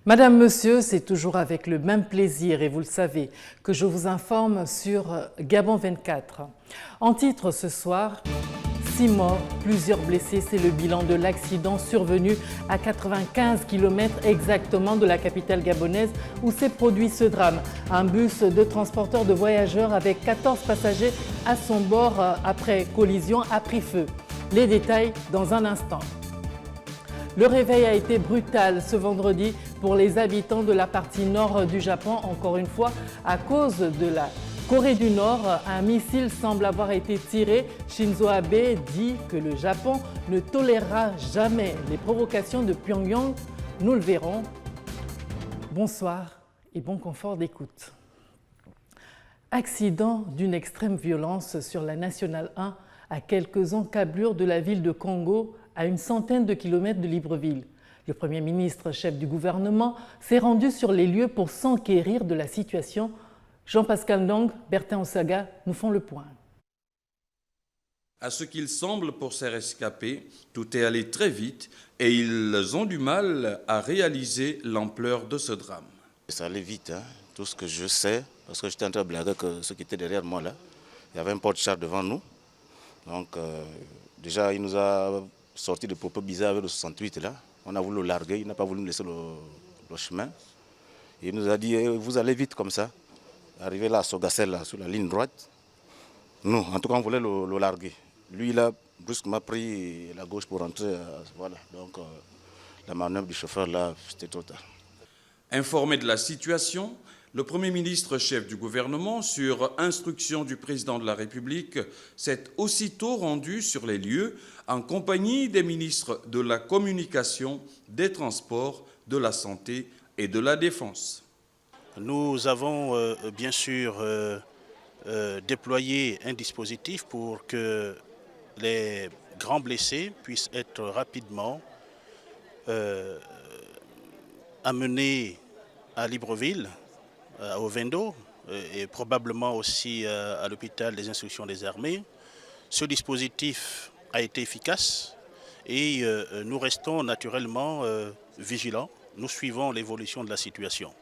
Madame, Monsieur, c'est toujours avec le même plaisir, et vous le savez, que je vous informe sur Gabon 24. En titre ce soir, 6 morts, plusieurs blessés, c'est le bilan de l'accident survenu à 95 km exactement de la capitale gabonaise où s'est produit ce drame. Un bus de transporteur de voyageurs avec 14 passagers à son bord après collision a pris feu. Les détails dans un instant. Le réveil a été brutal ce vendredi pour les habitants de la partie nord du Japon. Encore une fois, à cause de la Corée du Nord, un missile semble avoir été tiré. Shinzo Abe dit que le Japon ne tolérera jamais les provocations de Pyongyang. Nous le verrons. Bonsoir et bon confort d'écoute. Accident d'une extrême violence sur la Nationale 1 à quelques encablures de la ville de Kongo, à une centaine de kilomètres de Libreville. Le Premier ministre, chef du gouvernement, s'est rendu sur les lieux pour s'enquérir de la situation. Jean-Pascal Ndong, Bertin Osaga nous font le point. À ce qu'il semble pour ces rescapés, tout est allé très vite et ils ont du mal à réaliser l'ampleur de ce drame. Ça allait vite, hein. Tout ce que je sais, parce que j'étais en train de blaguer avec ceux qui étaient derrière moi là. Il y avait un porte-char devant nous. Donc déjà, il nous a sorti de propos bizarres avec le 68 là. On a voulu le larguer, il n'a pas voulu nous laisser le chemin. Et il nous a dit, vous allez vite comme ça. Arrivé là à Sogassel, là, sur la ligne droite. Nous, en tout cas, on voulait le larguer. Lui, il a brusquement pris la gauche pour rentrer. Voilà. Donc la manœuvre du chauffeur là, c'était trop tard. Informé de la situation, le Premier ministre, chef du gouvernement, sur instruction du président de la République, s'est aussitôt rendu sur les lieux en compagnie des ministres de la Communication, des Transports, de la Santé et de la Défense. Nous avons bien sûr déployé un dispositif pour que les grands blessés puissent être rapidement amenés à Libreville, au Vendo, et probablement aussi à l'hôpital des instructions des armées. Ce dispositif a été efficace et nous restons naturellement vigilants. Nous suivons l'évolution de la situation.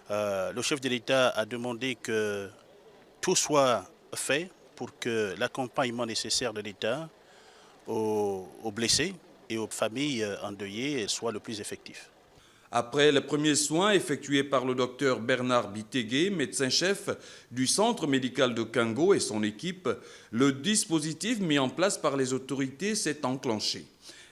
Le chef de l'État a demandé que tout soit fait pour que l'accompagnement nécessaire de l'État aux blessés et aux familles endeuillées soit le plus effectif. Après les premiers soins effectués par le docteur Bernard Bitegué, médecin-chef du centre médical de Kango et son équipe, le dispositif mis en place par les autorités s'est enclenché.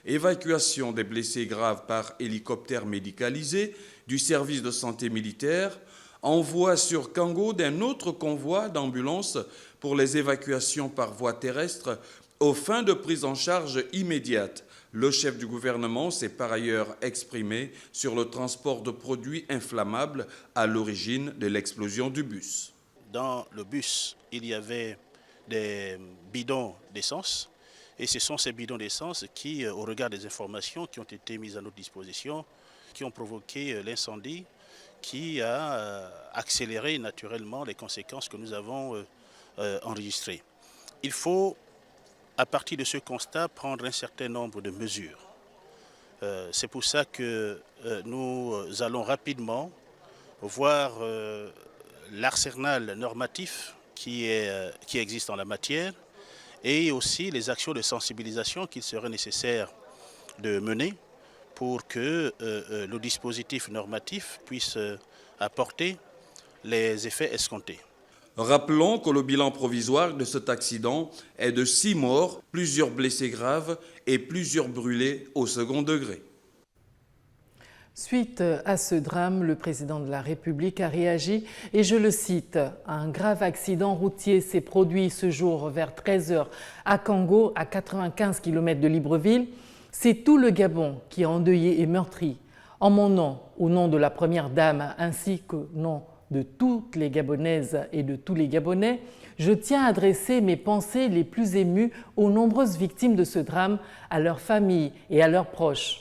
Évacuation des blessés graves par hélicoptère médicalisé du service de santé militaire, envoi sur Kango d'un autre convoi d'ambulances pour les évacuations par voie terrestre aux fins de prise en charge immédiate. Le chef du gouvernement s'est par ailleurs exprimé sur le transport de produits inflammables à l'origine de l'explosion du bus. Dans le bus, il y avait des bidons d'essence et ce sont ces bidons d'essence qui, au regard des informations qui ont été mises à notre disposition, qui ont provoqué l'incendie, qui a accéléré naturellement les conséquences que nous avons enregistrées. Il faut, à partir de ce constat, prendre un certain nombre de mesures. C'est pour ça que nous allons rapidement voir l'arsenal normatif qui existe en la matière et aussi les actions de sensibilisation qu'il serait nécessaire de mener pour que le dispositif normatif puisse apporter les effets escomptés. Rappelons que le bilan provisoire de cet accident est de 6 morts, plusieurs blessés graves et plusieurs brûlés au second degré. Suite à ce drame, le président de la République a réagi et je le cite, « Un grave accident routier s'est produit ce jour vers 13 h à Kango, à 95 km de Libreville. C'est tout le Gabon qui est endeuillé et meurtri. En mon nom, au nom de la Première Dame ainsi qu'au nom de toutes les Gabonaises et de tous les Gabonais, je tiens à adresser mes pensées les plus émues aux nombreuses victimes de ce drame, à leurs familles et à leurs proches.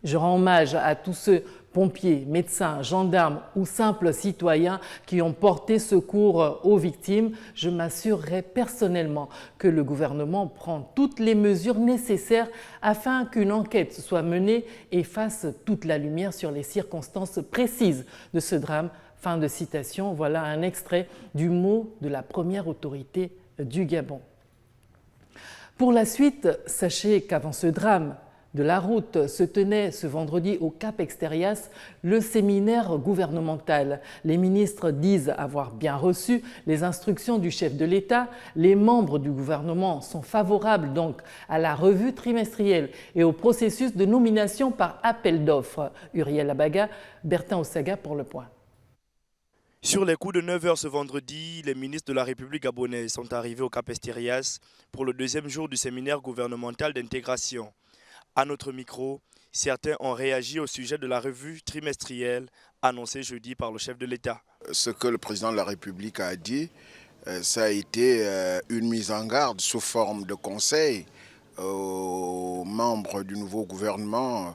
Je rends hommage à tous ceux pompiers, médecins, gendarmes ou simples citoyens qui ont porté secours aux victimes, je m'assurerai personnellement que le gouvernement prend toutes les mesures nécessaires afin qu'une enquête soit menée et fasse toute la lumière sur les circonstances précises de ce drame. Fin de citation. Voilà un extrait du mot de la première autorité du Gabon. Pour la suite, sachez qu'avant ce drame de la route se tenait ce vendredi au Cap Exterias le séminaire gouvernemental. Les ministres disent avoir bien reçu les instructions du chef de l'État. Les membres du gouvernement sont favorables donc à la revue trimestrielle et au processus de nomination par appel d'offres. Uriel Abaga, Bertin Osaga pour Le Point. Sur les coups de 9h ce vendredi, les ministres de la République gabonaise sont arrivés au Cap Exterias pour le deuxième jour du séminaire gouvernemental d'intégration. À notre micro, certains ont réagi au sujet de la revue trimestrielle annoncée jeudi par le chef de l'État. Ce que le président de la République a dit, ça a été une mise en garde sous forme de conseil aux membres du nouveau gouvernement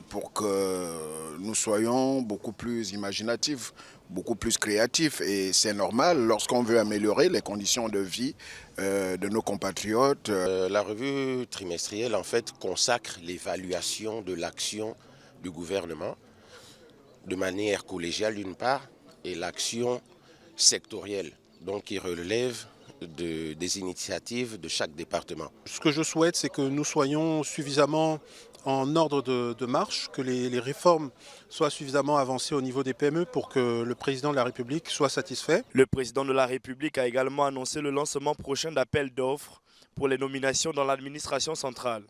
pour que nous soyons beaucoup plus imaginatifs, beaucoup plus créatifs. Et c'est normal lorsqu'on veut améliorer les conditions de vie de nos compatriotes. La revue trimestrielle en fait consacre l'évaluation de l'action du gouvernement de manière collégiale d'une part et l'action sectorielle, donc qui relève des initiatives de chaque département. Ce que je souhaite, c'est que nous soyons suffisamment en ordre de marche, que les réformes soient suffisamment avancées au niveau des PME pour que le président de la République soit satisfait. Le président de la République a également annoncé le lancement prochain d'appels d'offres pour les nominations dans l'administration centrale.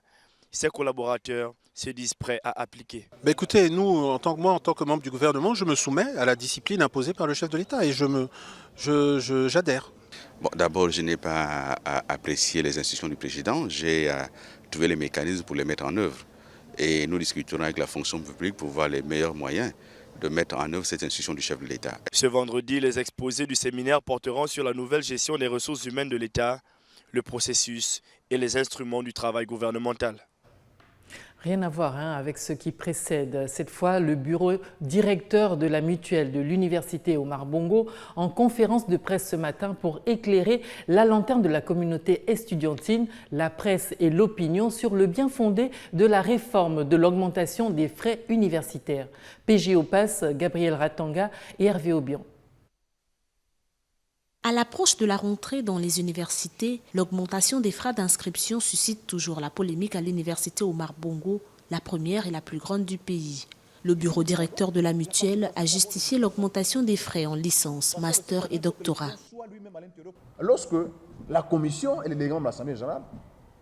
Ses collaborateurs se disent prêts à appliquer. Écoutez, nous, en tant que membre du gouvernement, je me soumets à la discipline imposée par le chef de l'État et j'adhère. Bon, d'abord, je n'ai pas apprécié les instructions du président. J'ai trouvé les mécanismes pour les mettre en œuvre. Et nous discuterons avec la fonction publique pour voir les meilleurs moyens de mettre en œuvre cette instruction du chef de l'État. Ce vendredi, les exposés du séminaire porteront sur la nouvelle gestion des ressources humaines de l'État, le processus et les instruments du travail gouvernemental. Rien à voir avec ce qui précède. Cette fois, le bureau directeur de la mutuelle de l'université Omar Bongo en conférence de presse ce matin pour éclairer la lanterne de la communauté estudiantine, la presse et l'opinion sur le bien fondé de la réforme de l'augmentation des frais universitaires. PG Opas, Gabriel Ratanga et Hervé Aubion. À l'approche de la rentrée dans les universités, l'augmentation des frais d'inscription suscite toujours la polémique à l'université Omar Bongo, la première et la plus grande du pays. Le bureau directeur de la mutuelle a justifié l'augmentation des frais en licence, master et doctorat. Lorsque la commission et les délégants de l'Assemblée générale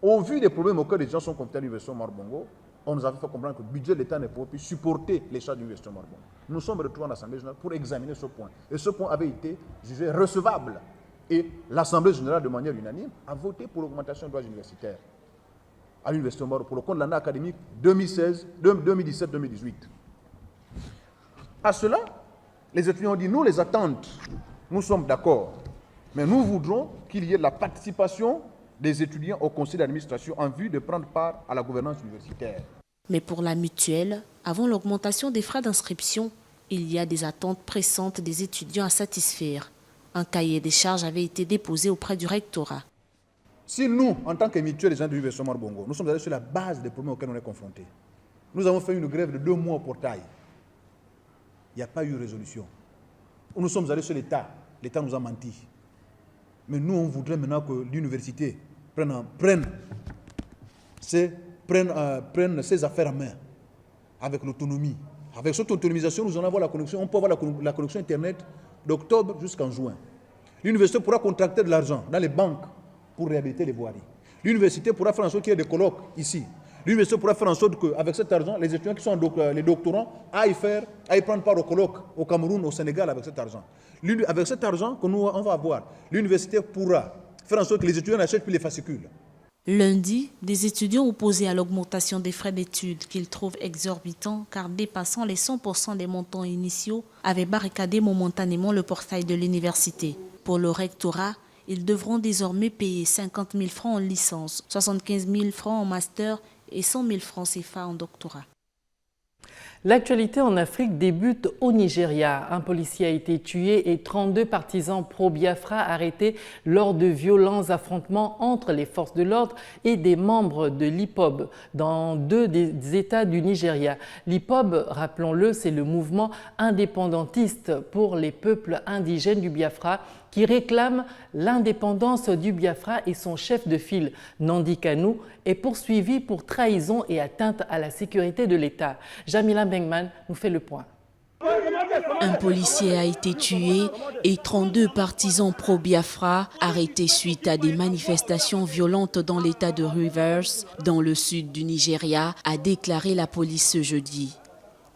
ont vu des problèmes auxquels les gens sont confrontés à l'université Omar Bongo, on nous avait fait comprendre que le budget de l'État ne pouvait plus supporter les charges de l'université Omar Bongo. Nous sommes retrouvés en Assemblée générale pour examiner ce point. Et ce point avait été jugé recevable. Et l'Assemblée générale, de manière unanime, a voté pour l'augmentation des droits universitaires à l'université Omar Bongo pour le compte de l'année académique 2017-2018. À cela, les étudiants ont dit, nous les attentes, nous sommes d'accord, mais nous voudrons qu'il y ait de la participation des étudiants au conseil d'administration en vue de prendre part à la gouvernance universitaire. Mais pour la mutuelle, avant l'augmentation des frais d'inscription, il y a des attentes pressantes des étudiants à satisfaire. Un cahier des charges avait été déposé auprès du rectorat. Si nous, en tant que mutuelle des gens de l'université Omar Bongo, nous sommes allés sur la base des problèmes auxquels on est confrontés, nous avons fait une grève de 2 mois au portail. Il n'y a pas eu de résolution. Nous sommes allés sur l'État. L'État nous a menti. Mais nous, on voudrait maintenant que l'université prenne ses affaires en main, avec l'autonomie. Avec cette autonomisation, nous allons avoir la connexion. On peut avoir la connexion Internet d'octobre jusqu'en juin. L'université pourra contracter de l'argent dans les banques pour réhabiliter les voiries. L'université pourra faire en sorte qu'il y ait des colloques ici. L'université pourra faire en sorte qu'avec cet argent, les étudiants qui sont les doctorants aillent prendre part au colloque au Cameroun, au Sénégal avec cet argent. Avec cet argent que nous on va avoir, l'université pourra faire en sorte que les étudiants n'achètent plus les fascicules. Lundi, des étudiants opposés à l'augmentation des frais d'études qu'ils trouvent exorbitants car dépassant les 100% des montants initiaux avaient barricadé momentanément le portail de l'université. Pour le rectorat, ils devront désormais payer 50 000 francs en licence, 75 000 francs en master et 100 000 francs CFA en doctorat. L'actualité en Afrique débute au Nigeria. Un policier a été tué et 32 partisans pro-Biafra arrêtés lors de violents affrontements entre les forces de l'ordre et des membres de l'IPOB dans 2 des États du Nigeria. L'IPOB, rappelons-le, c'est le mouvement indépendantiste pour les peuples indigènes du Biafra qui réclame l'indépendance du Biafra, et son chef de file, Nandi Kanu, est poursuivi pour trahison et atteinte à la sécurité de l'État. Jamila Bengman nous fait le point. Un policier a été tué et 32 partisans pro-Biafra arrêtés suite à des manifestations violentes dans l'État de Rivers, dans le sud du Nigeria, a déclaré la police ce jeudi.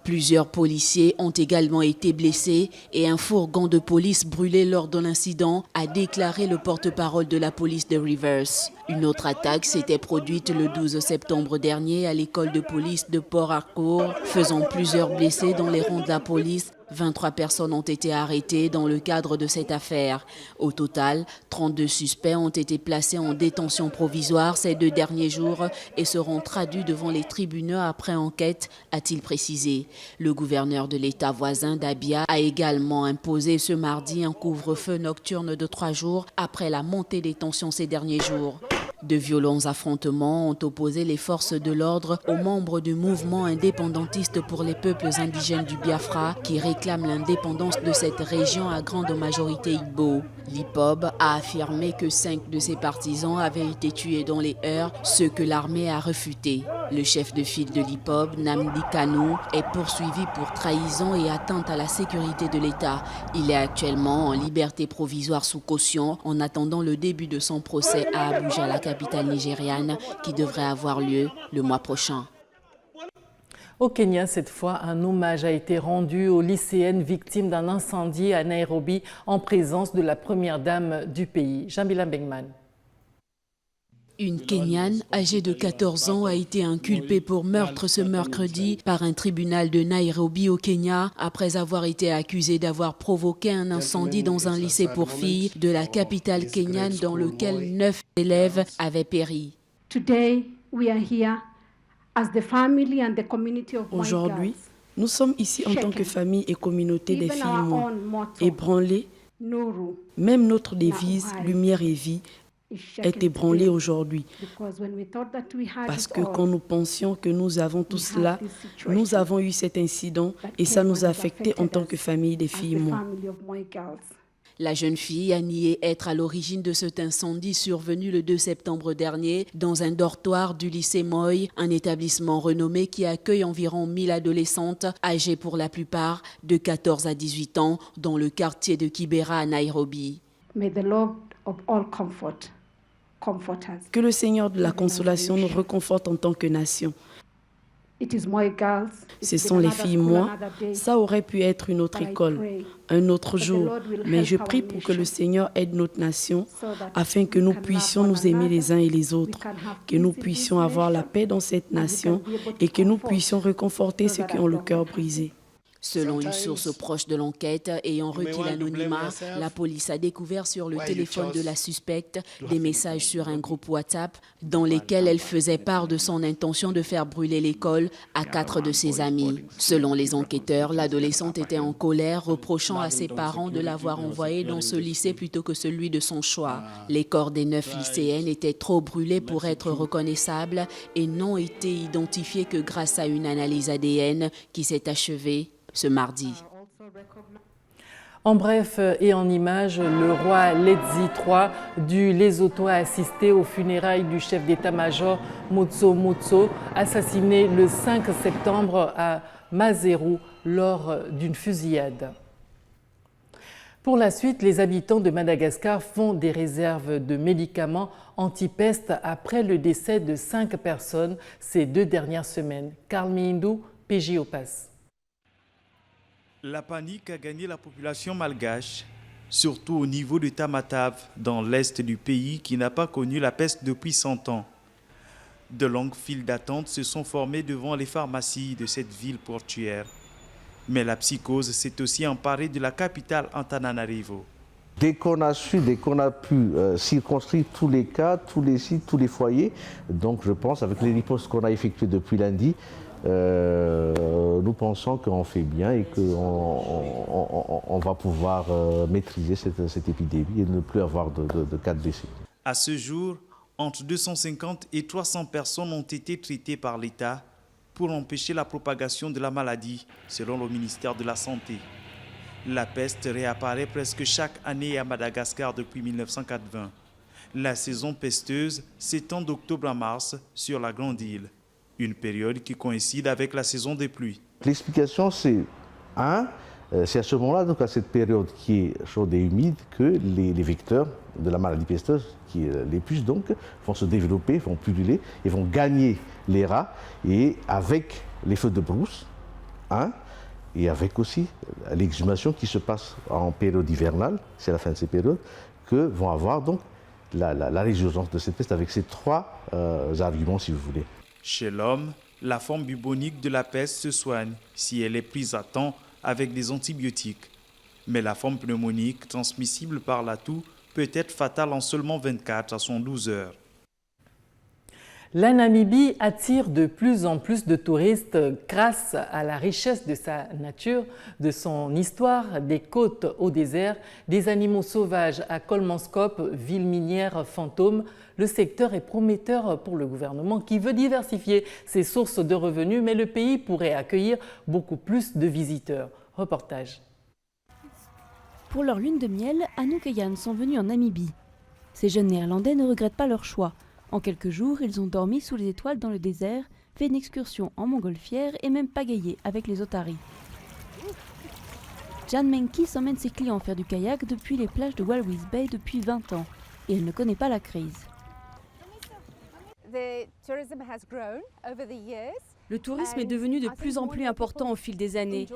Plusieurs policiers ont également été blessés et un fourgon de police brûlé lors de l'incident, a déclaré le porte-parole de la police de Rivers. Une autre attaque s'était produite le 12 septembre dernier à l'école de police de Port Harcourt, faisant plusieurs blessés dans les rangs de la police. 23 personnes ont été arrêtées dans le cadre de cette affaire. Au total, 32 suspects ont été placés en détention provisoire ces 2 derniers jours et seront traduits devant les tribunaux après enquête, a-t-il précisé. Le gouverneur de l'État voisin d'Abia a également imposé ce mardi un couvre-feu nocturne de 3 jours après la montée des tensions ces derniers jours. De violents affrontements ont opposé les forces de l'ordre aux membres du mouvement indépendantiste pour les peuples indigènes du Biafra qui réclament l'indépendance de cette région à grande majorité Igbo. L'IPOB a affirmé que 5 de ses partisans avaient été tués dans les heurts, ce que l'armée a refuté. Le chef de file de l'IPOB, Nandi Kanu, est poursuivi pour trahison et atteinte à la sécurité de l'État. Il est actuellement en liberté provisoire sous caution en attendant le début de son procès à Abuja, la capitale nigériane, qui devrait avoir lieu le mois prochain. Au Kenya, cette fois, un hommage a été rendu aux lycéennes victimes d'un incendie à Nairobi en présence de la première dame du pays, Jamila Bengman. Une Kenyane âgée de 14 ans a été inculpée pour meurtre ce mercredi par un tribunal de Nairobi au Kenya après avoir été accusée d'avoir provoqué un incendie dans un lycée pour filles de la capitale kenyane dans lequel 9 élèves avaient péri. Aujourd'hui, nous sommes ici en tant que famille et communauté des filles mortes, ébranlées. Même notre devise « Lumière et vie » est ébranlée aujourd'hui. Parce que quand nous pensions que nous avons tout cela, nous avons eu cet incident et ça nous a affectés en tant que famille des filles mortes. La jeune fille a nié être à l'origine de cet incendie survenu le 2 septembre dernier dans un dortoir du lycée Moi, un établissement renommé qui accueille environ 1000 adolescentes âgées pour la plupart de 14 à 18 ans dans le quartier de Kibera à Nairobi. Que le Seigneur de la consolation nous réconforte en tant que nation. Ce sont les filles, moi. Ça aurait pu être une autre école, un autre jour. Mais je prie pour que le Seigneur aide notre nation afin que nous puissions nous aimer les uns et les autres, que nous puissions avoir la paix dans cette nation et que nous puissions réconforter ceux qui ont le cœur brisé. Selon une source proche de l'enquête ayant requis l'anonymat, la police a découvert sur le téléphone de la suspecte des messages sur un groupe WhatsApp dans lesquels elle faisait part de son intention de faire brûler l'école à 4 de ses amis. Selon les enquêteurs, l'adolescente était en colère, reprochant à ses parents de l'avoir envoyée dans ce lycée plutôt que celui de son choix. Les corps des 9 lycéennes étaient trop brûlés pour être reconnaissables et n'ont été identifiés que grâce à une analyse ADN qui s'est achevée ce mardi. En bref et en images, le roi Letzi III du Lesotho a assisté aux funérailles du chef d'état-major Motso Motso, assassiné le 5 septembre à Maseru lors d'une fusillade. Pour la suite, les habitants de Madagascar font des réserves de médicaments anti-peste après le décès de 5 personnes ces 2 dernières semaines. Karl Mihindou, PJ au Pass. La panique a gagné la population malgache, surtout au niveau de Tamatave, dans l'est du pays qui n'a pas connu la peste depuis 100 ans. De longues files d'attente se sont formées devant les pharmacies de cette ville portuaire. Mais la psychose s'est aussi emparée de la capitale Antananarivo. Dès qu'on a su, dès qu'on a pu circonscrire tous les cas, tous les sites, tous les foyers, donc je pense avec les ripostes qu'on a effectuées depuis lundi, nous pensons qu'on fait bien et qu'on va pouvoir maîtriser cette épidémie et ne plus avoir de cas de décès. À ce jour, entre 250 et 300 personnes ont été traitées par l'État pour empêcher la propagation de la maladie, selon le ministère de la Santé. La peste réapparaît presque chaque année à Madagascar depuis 1980. La saison pesteuse s'étend d'octobre à mars sur la Grande Île, une période qui coïncide avec la saison des pluies. L'explication, c'est c'est à ce moment-là, donc à cette période qui est chaude et humide, que les vecteurs de la maladie pesteuse, qui est les puces donc, vont se développer, vont pulluler et vont gagner les rats. Et avec les feux de brousse, et avec aussi l'exhumation qui se passe en période hivernale, c'est la fin de ces périodes, que vont avoir donc la résurgence de cette peste avec ces trois arguments, si vous voulez. Chez l'homme, la forme bubonique de la peste se soigne si elle est prise à temps avec des antibiotiques. Mais la forme pneumonique, transmissible par la toux, peut être fatale en seulement 24 à 112 heures. La Namibie attire de plus en plus de touristes grâce à la richesse de sa nature, de son histoire, des côtes au désert, des animaux sauvages à Kolmanskop, ville minière fantôme. Le secteur est prometteur pour le gouvernement qui veut diversifier ses sources de revenus, mais le pays pourrait accueillir beaucoup plus de visiteurs. Reportage. Pour leur lune de miel, Anouk et Yann sont venus en Namibie. Ces jeunes Néerlandais ne regrettent pas leur choix. En quelques jours, ils ont dormi sous les étoiles dans le désert, fait une excursion en montgolfière et même pagayé avec les otaries. Jan Menki s'emmène ses clients faire du kayak depuis les plages de Walvis Bay depuis 20 ans. Et elle ne connaît pas la crise. Le tourisme est devenu de plus en plus important au fil des années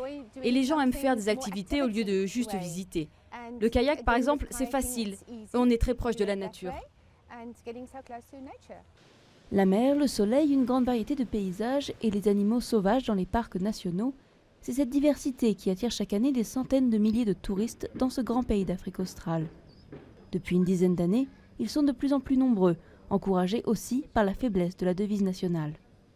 et les gens aiment faire des activités au lieu de juste visiter. Le kayak, par exemple, c'est facile et on est très proche de la nature. La mer, le soleil, une grande variété de paysages et les animaux sauvages dans les parcs nationaux, c'est cette diversité qui attire chaque année des centaines de milliers de touristes dans ce grand pays d'Afrique australe. Depuis une dizaine d'années, ils sont de plus en plus nombreux, encouragés aussi par la faiblesse de la devise nationale.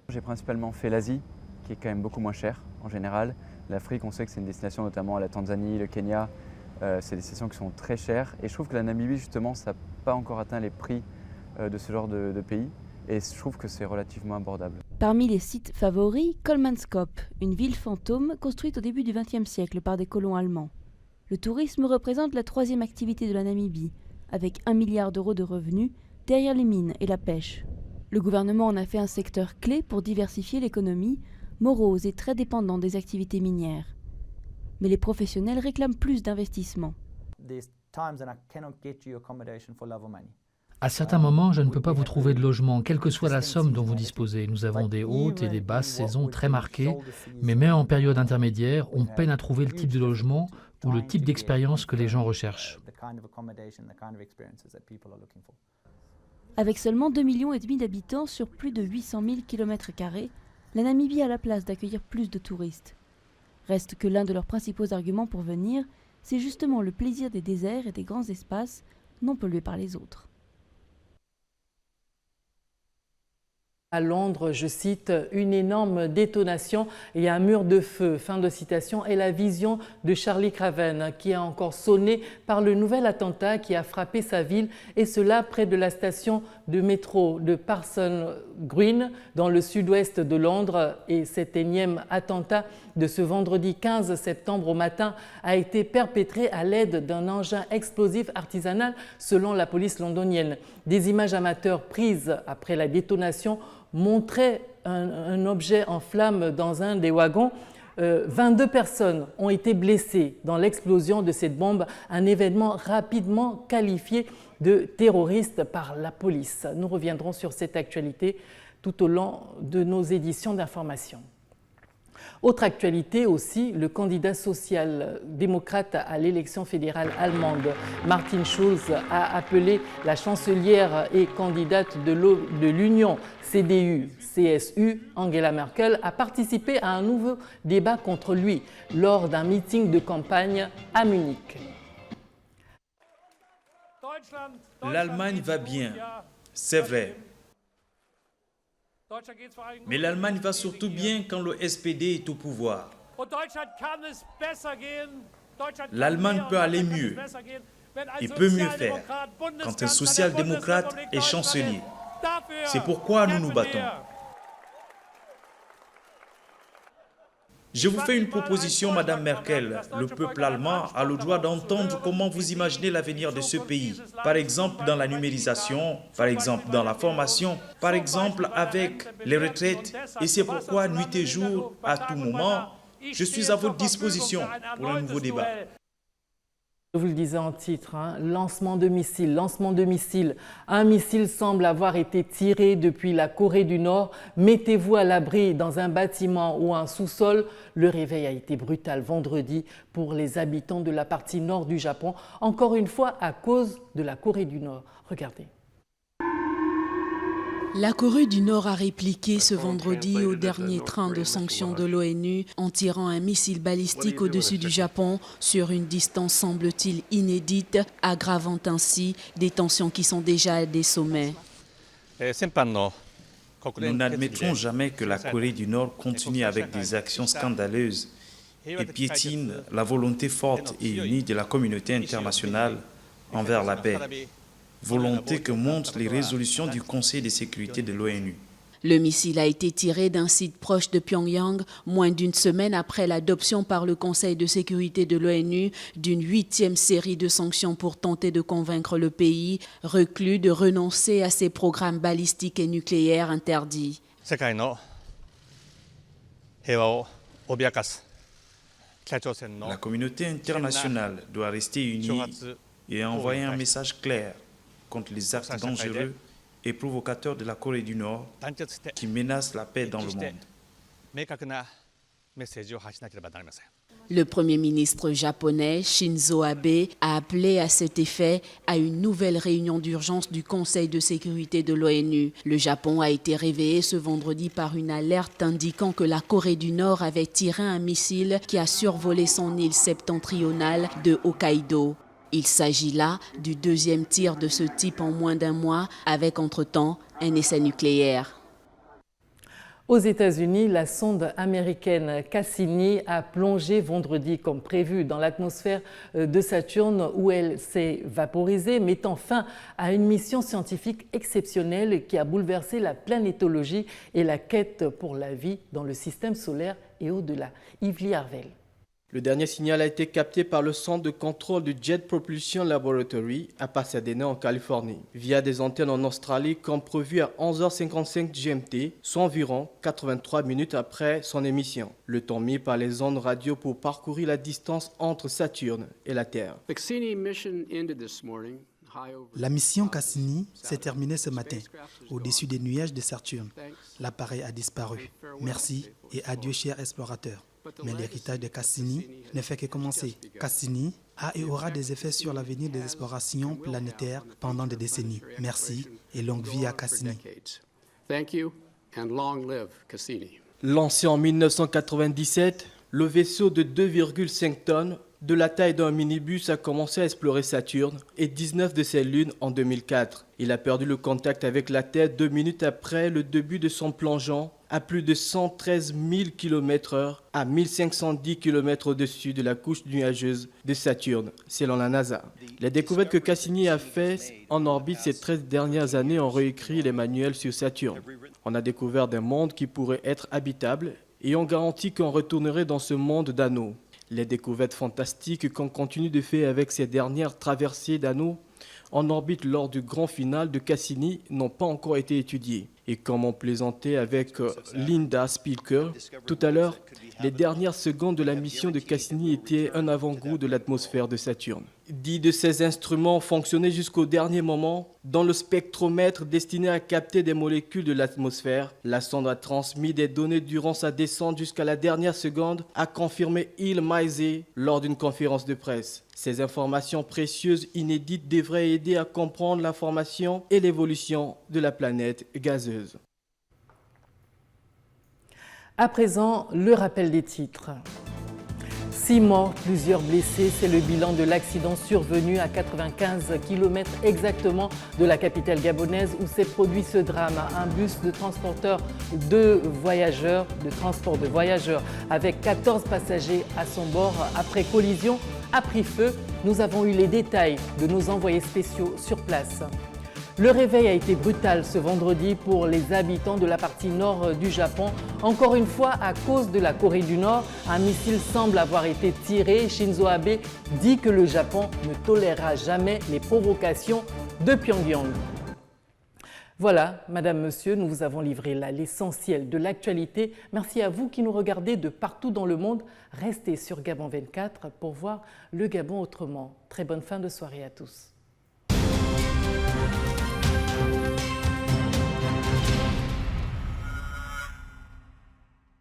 J'ai principalement fait l'Asie, qui est quand même beaucoup moins cher en général. L'Afrique, on sait que c'est une destination, notamment la Tanzanie, le Kenya. C'est des destinations qui sont très chères. Et je trouve que la Namibie, justement, ça n'a pas encore atteint les prix de ce genre de pays. Et je trouve que c'est relativement abordable. Parmi les sites favoris, Kolmanskop, une ville fantôme construite au début du XXe siècle par des colons allemands. Le tourisme représente la troisième activité de la Namibie, avec 1 milliard d'euros de revenus, derrière les mines et la pêche. Le gouvernement en a fait un secteur clé pour diversifier l'économie, morose et très dépendant des activités minières. Mais les professionnels réclament plus d'investissements. À certains moments, je ne peux pas vous trouver de logement, quelle que soit la somme dont vous disposez. Nous avons des hautes et des basses saisons très marquées, mais même en période intermédiaire, on peine à trouver le type de logement ou le type d'expérience que les gens recherchent. Avec seulement 2,5 millions d'habitants sur plus de 800 000 km², la Namibie a la place d'accueillir plus de touristes. Reste que l'un de leurs principaux arguments pour venir, c'est justement le plaisir des déserts et des grands espaces non pollués par les autres. À Londres, je cite, une énorme détonation et un mur de feu, fin de citation, est la vision de Charlie Craven qui a encore sonné par le nouvel attentat qui a frappé sa ville et cela près de la station de métro de Parsons Green dans le sud-ouest de Londres. Et cet énième attentat de ce vendredi 15 septembre au matin a été perpétré à l'aide d'un engin explosif artisanal selon la police londonienne. Des images amateurs prises après la détonation montraient un objet en flammes dans un des wagons. 22 personnes ont été blessées dans l'explosion de cette bombe, un événement rapidement qualifié de terroriste par la police. Nous reviendrons sur cette actualité tout au long de nos éditions d'information. Autre actualité aussi, le candidat social-démocrate à l'élection fédérale allemande, Martin Schulz, a appelé la chancelière et candidate de l'Union CDU-CSU, Angela Merkel, à participer à un nouveau débat contre lui lors d'un meeting de campagne à Munich. L'Allemagne va bien, c'est vrai. Mais l'Allemagne va surtout bien quand le SPD est au pouvoir. L'Allemagne peut aller mieux et peut mieux faire quand un social-démocrate est chancelier. C'est pourquoi nous nous battons. Je vous fais une proposition, Madame Merkel. Le peuple allemand a le droit d'entendre comment vous imaginez l'avenir de ce pays. Par exemple, dans la numérisation, par exemple, dans la formation, par exemple, avec les retraites. Et c'est pourquoi, nuit et jour, à tout moment, je suis à votre disposition pour un nouveau débat. Je vous le disais en titre, lancement de missiles, lancement de missiles. Un missile semble avoir été tiré depuis la Corée du Nord. Mettez-vous à l'abri dans un bâtiment ou un sous-sol. Le réveil a été brutal vendredi pour les habitants de la partie nord du Japon, encore une fois à cause de la Corée du Nord. Regardez. La Corée du Nord a répliqué ce vendredi au dernier train de sanctions de l'ONU en tirant un missile balistique au-dessus du Japon sur une distance semble-t-il inédite, aggravant ainsi des tensions qui sont déjà à des sommets. Nous n'admettrons jamais que la Corée du Nord continue avec des actions scandaleuses et piétine la volonté forte et unie de la communauté internationale envers la paix. Volonté que montrent les résolutions du Conseil de sécurité de l'ONU. Le missile a été tiré d'un site proche de Pyongyang, moins d'une semaine après l'adoption par le Conseil de sécurité de l'ONU d'une 8e série de sanctions pour tenter de convaincre le pays reclus de renoncer à ses programmes balistiques et nucléaires interdits. La communauté internationale doit rester unie et envoyer un message clair contre les actes dangereux et provocateurs de la Corée du Nord qui menacent la paix dans le monde. Le Premier ministre japonais Shinzo Abe a appelé à cet effet à une nouvelle réunion d'urgence du Conseil de sécurité de l'ONU. Le Japon a été réveillé ce vendredi par une alerte indiquant que la Corée du Nord avait tiré un missile qui a survolé son île septentrionale de Hokkaido. Il s'agit là du deuxième tir de ce type en moins d'un mois, avec entre-temps un essai nucléaire. Aux États-Unis, la sonde américaine Cassini a plongé vendredi comme prévu dans l'atmosphère de Saturne où elle s'est vaporisée, mettant fin à une mission scientifique exceptionnelle qui a bouleversé la planétologie et la quête pour la vie dans le système solaire et au-delà. Yves Liarvel. Le dernier signal a été capté par le centre de contrôle du Jet Propulsion Laboratory à Pasadena en Californie, via des antennes en Australie comme prévu à 11h55 GMT, soit environ 83 minutes après son émission. Le temps mis par les ondes radio pour parcourir la distance entre Saturne et la Terre. La mission Cassini s'est terminée ce matin, au-dessus des nuages de Saturne. L'appareil a disparu. Merci et adieu, chers explorateurs. Mais l'héritage de Cassini ne fait que commencer. Cassini a et aura des effets sur l'avenir des explorations planétaires pendant des décennies. Merci et longue vie à Cassini. Lancé en 1997, le vaisseau de 2,5 tonnes, de la taille d'un minibus, a commencé à explorer Saturne et 19 de ses lunes en 2004. Il a perdu le contact avec la Terre 2 minutes après le début de son plongeon à plus de 113 000 km/h à 1510 km au-dessus de la couche nuageuse de Saturne, selon la NASA. Les découvertes que Cassini a faites en orbite ces 13 dernières années ont réécrit les manuels sur Saturne. On a découvert des mondes qui pourraient être habitables et on garantit qu'on retournerait dans ce monde d'anneaux. Les découvertes fantastiques qu'on continue de faire avec ces dernières traversées d'anneaux en orbite lors du grand final de Cassini n'ont pas encore été étudiées. Et comme on plaisantait avec Linda Spilker tout à l'heure, les dernières secondes de la mission de Cassini étaient un avant-goût de l'atmosphère de Saturne. 10 de ces instruments fonctionnaient jusqu'au dernier moment. Dans le spectromètre destiné à capter des molécules de l'atmosphère, la sonde a transmis des données durant sa descente jusqu'à la dernière seconde, a confirmé Il Maizé lors d'une conférence de presse. Ces informations précieuses inédites devraient aider à comprendre la formation et l'évolution de la planète gazeuse. À présent, le rappel des titres. 6 morts, plusieurs blessés, c'est le bilan de l'accident survenu à 95 km exactement de la capitale gabonaise où s'est produit ce drame. Un bus de transporteur de transport de voyageurs avec 14 passagers à son bord après collision a pris feu. Nous avons eu les détails de nos envoyés spéciaux sur place. Le réveil a été brutal ce vendredi pour les habitants de la partie nord du Japon. Encore une fois, à cause de la Corée du Nord, un missile semble avoir été tiré. Shinzo Abe dit que le Japon ne tolérera jamais les provocations de Pyongyang. Voilà, Madame, Monsieur, nous vous avons livré là l'essentiel de l'actualité. Merci à vous qui nous regardez de partout dans le monde. Restez sur Gabon 24 pour voir le Gabon autrement. Très bonne fin de soirée à tous.